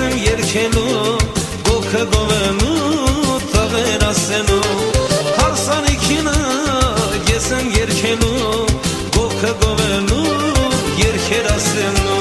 եմ երկելու գոքը գովելու տղեր ասելու հարսանիքինը ես եմ երկելու գոքը գովելու երկեր ասելու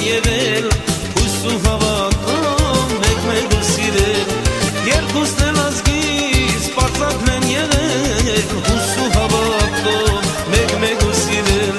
Եվել հույսու հավատում մեկ ու սիրել երկուսն էլ ազգիս պարծակն են եղել հույսու հավատում մեկ ու սիրել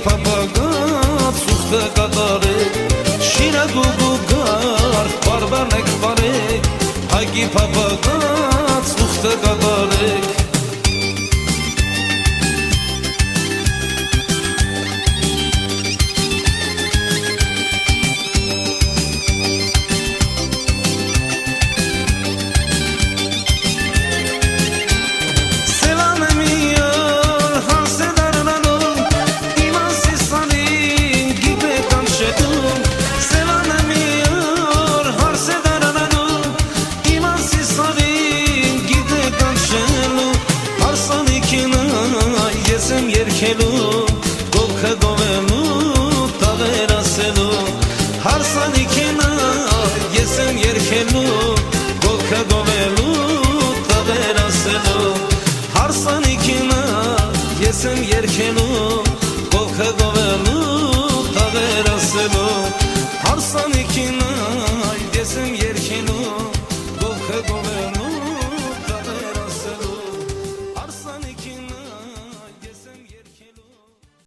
Պապագած ուխտը կատարեք շիրագուգու գար բարբան եք բարեք հայկի պապագած ուխտը կատարեք երկելու գոքը գովելու տղեր ասելու հարսանիքինը ես եմ երկելու գոքը գովելու տղեր ասելու հարսանիքինը ես եմ երկելու